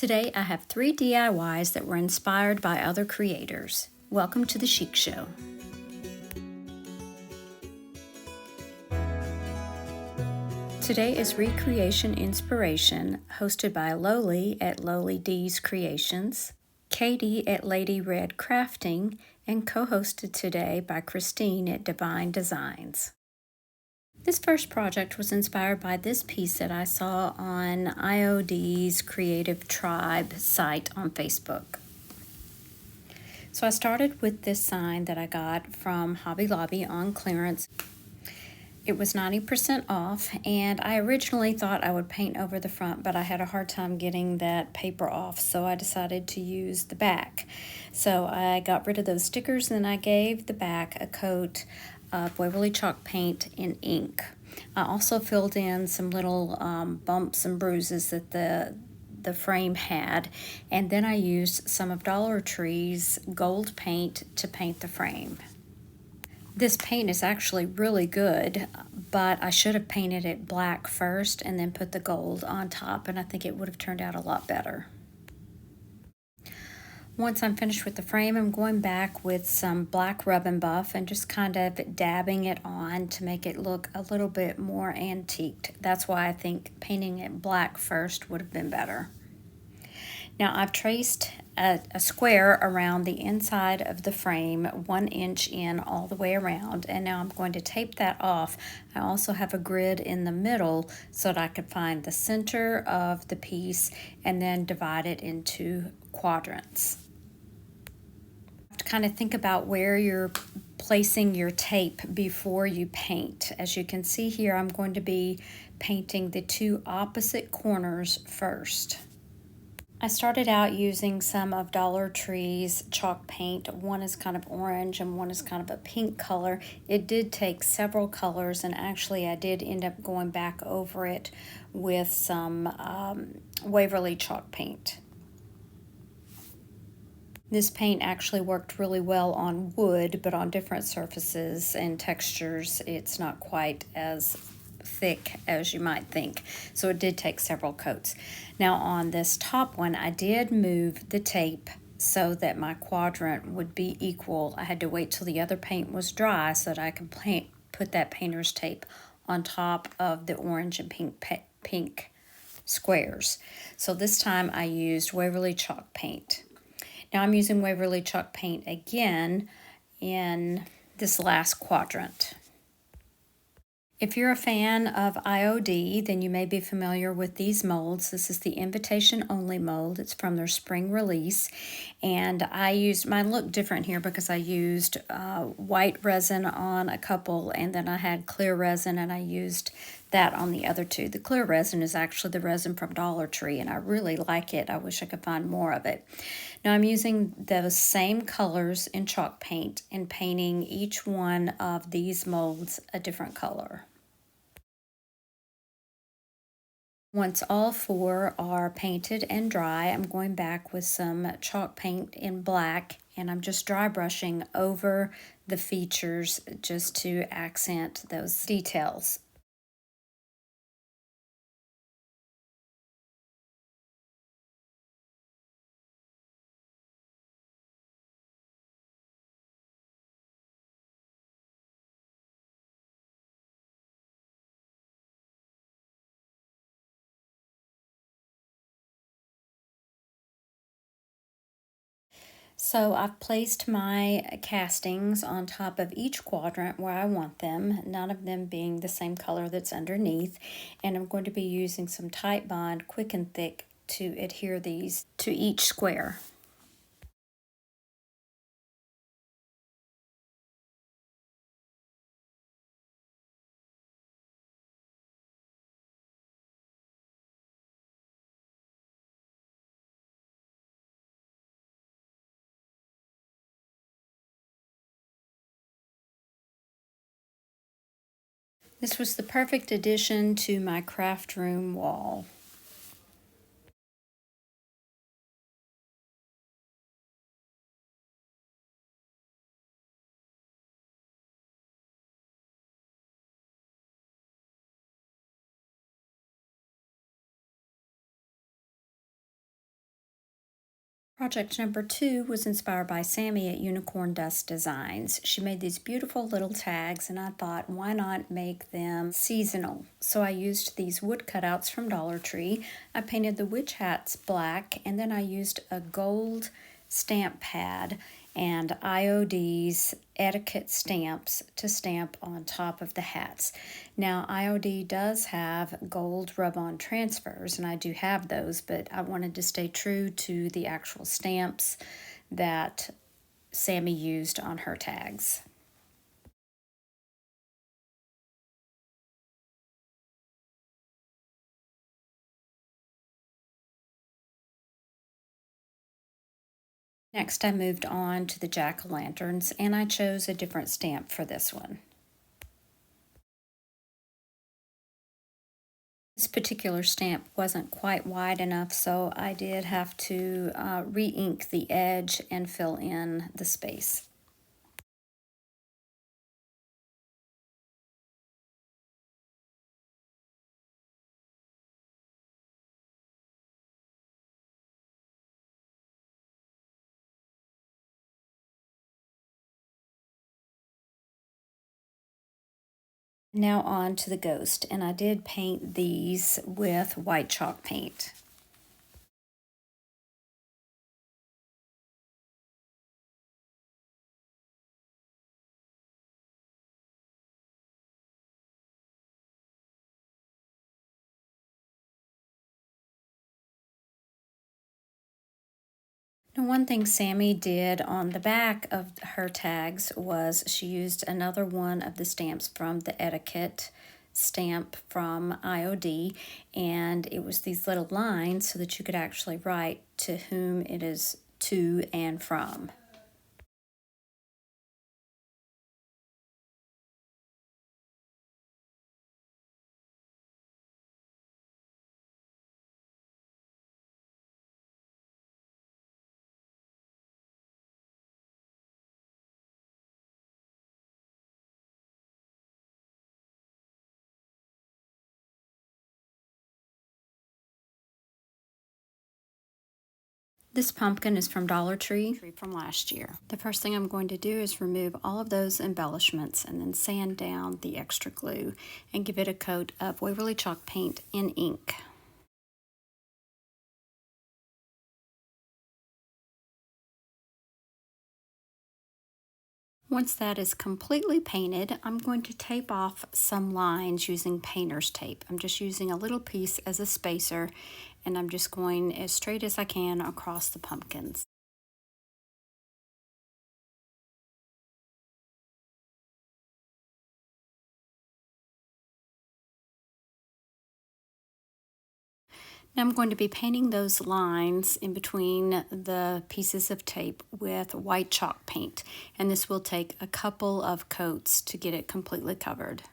Today I have 3 DIYs that were inspired by other creators. Welcome to the Chic Show. Today is Recreation Inspiration, hosted by Loli at Loli D's Creations, Katie at Lady Red Crafting, and co-hosted today by Christine at Divine Designs. This first project was inspired by this piece that I saw on IOD's Creative Tribe site on Facebook. So I started with this sign that I got from Hobby Lobby on clearance. It was 90% off, and I originally thought I would paint over the front, but I had a hard time getting that paper off, so I decided to use the back. So I got rid of those stickers, and I gave the back a coat of Waverly chalk paint in ink. I also filled in some little bumps and bruises that the frame had, and then I used some of Dollar Tree's gold paint to paint the frame. This paint is actually really good, but I should have painted it black first and then put the gold on top, and I think it would have turned out a lot better. Once I'm finished with the frame, I'm going back with some black rub and buff and just kind of dabbing it on to make it look a little bit more antiqued. That's why I think painting it black first would have been better. Now I've traced a square around the inside of the frame, 1 inch in all the way around, and now I'm going to tape that off. I also have a grid in the middle so that I could find the center of the piece and then divide it into quadrants. You have to kind of think about where you're placing your tape before you paint. As you can see here, I'm going to be painting the 2 opposite corners first. I started out using some of Dollar Tree's chalk paint. One is kind of orange and one is kind of a pink color. It did take several colors, and actually I did end up going back over it with some Waverly chalk paint. This paint actually worked really well on wood, but on different surfaces and textures, it's not quite as thick as you might think, so it did take several coats. Now on this top one, I did move the tape so that my quadrant would be equal. I had to wait till the other paint was dry so that I could put that painter's tape on top of the orange and pink squares. So this time I used Waverly chalk paint. Now I'm using Waverly chalk paint again in this last quadrant. If you're a fan of IOD, then you may be familiar with these molds. This is the invitation only mold. It's from their spring release. And mine looked different here because I used white resin on a couple, and then I had clear resin, and I used that on the other 2. The clear resin is actually the resin from Dollar Tree, and I really like it. I wish I could find more of it. Now I'm using those same colors in chalk paint and painting each one of these molds a different color. Once all 4 are painted and dry, I'm going back with some chalk paint in black, and I'm just dry brushing over the features just to accent those details. So I've placed my castings on top of each quadrant where I want them, none of them being the same color that's underneath, and I'm going to be using some Tight Bond Quick and Thick to adhere these to each square. This was the perfect addition to my craft room wall. Project number 2 was inspired by Sammy at Unicorn Dust Designs. She made these beautiful little tags, and I thought, why not make them seasonal? So I used these wood cutouts from Dollar Tree. I painted the witch hats black, and then I used a gold stamp pad and IOD's etiquette stamps to stamp on top of the hats. Now, IOD does have gold rub-on transfers, and I do have those, but I wanted to stay true to the actual stamps that Sammy used on her tags. Next, I moved on to the jack-o'-lanterns, and I chose a different stamp for this one. This particular stamp wasn't quite wide enough, so I did have to re-ink the edge and fill in the space. Now on to the ghost, and I did paint these with white chalk paint. Now, one thing Sammy did on the back of her tags was she used another one of the stamps from the etiquette stamp from IOD, and it was these little lines so that you could actually write to whom it is to and from. This pumpkin is from Dollar Tree from last year. The first thing I'm going to do is remove all of those embellishments and then sand down the extra glue and give it a coat of Waverly chalk paint in ink. Once that is completely painted, I'm going to tape off some lines using painter's tape. I'm just using a little piece as a spacer, and I'm just going as straight as I can across the pumpkins. Now I'm going to be painting those lines in between the pieces of tape with white chalk paint, and this will take a couple of coats to get it completely covered.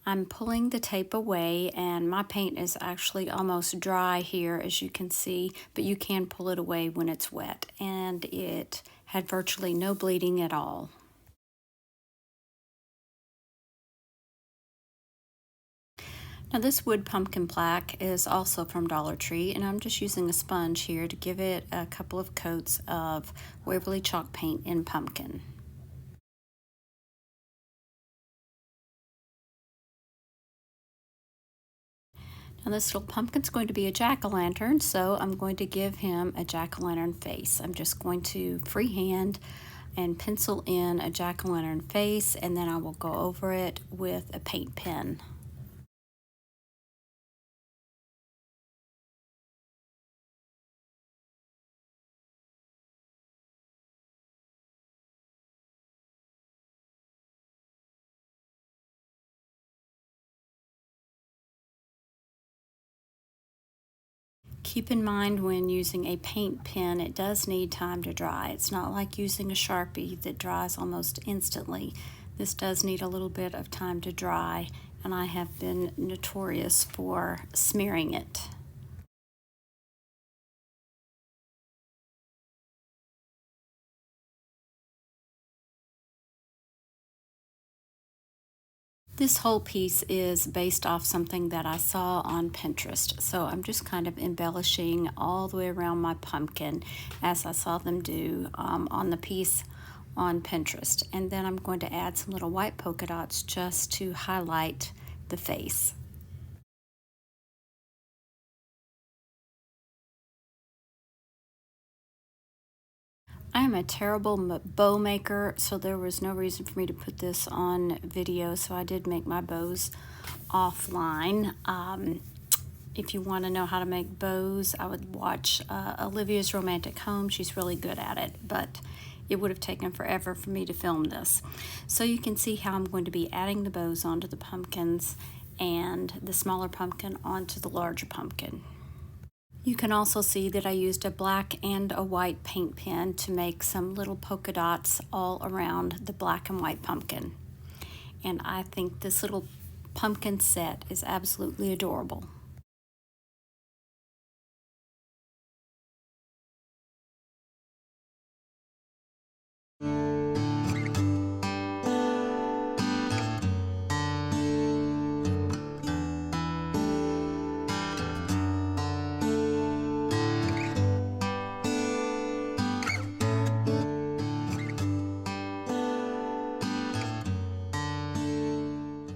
I'm pulling the tape away, and my paint is actually almost dry here, as you can see, but you can pull it away when it's wet, and it had virtually no bleeding at all. Now this wood pumpkin plaque is also from Dollar Tree, and I'm just using a sponge here to give it a couple of coats of Waverly chalk paint in pumpkin. Now this little pumpkin's going to be a jack-o'-lantern, so I'm going to give him a jack-o'-lantern face. I'm just going to freehand and pencil in a jack-o'-lantern face, and then I will go over it with a paint pen. Keep in mind when using a paint pen, it does need time to dry. It's not like using a Sharpie that dries almost instantly. This does need a little bit of time to dry, and I have been notorious for smearing it. This whole piece is based off something that I saw on Pinterest. So I'm just kind of embellishing all the way around my pumpkin as I saw them do on the piece on Pinterest. And then I'm going to add some little white polka dots just to highlight the face. I am a terrible bow maker, so there was no reason for me to put this on video, so I did make my bows offline. If you want to know how to make bows, I would watch Olivia's Romantic Home. She's really good at it, but it would have taken forever for me to film this. So you can see how I'm going to be adding the bows onto the pumpkins and the smaller pumpkin onto the larger pumpkin. You can also see that I used a black and a white paint pen to make some little polka dots all around the black and white pumpkin. And I think this little pumpkin set is absolutely adorable.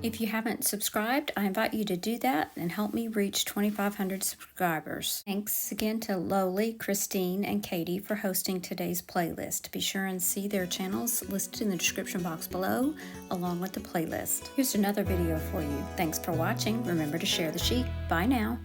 If you haven't subscribed, I invite you to do that and help me reach 2,500 subscribers. Thanks again to Lowly, Christine, and Katie for hosting today's playlist. Be sure and see their channels listed in the description box below, along with the playlist. Here's another video for you. Thanks for watching. Remember to share the chic. Bye now.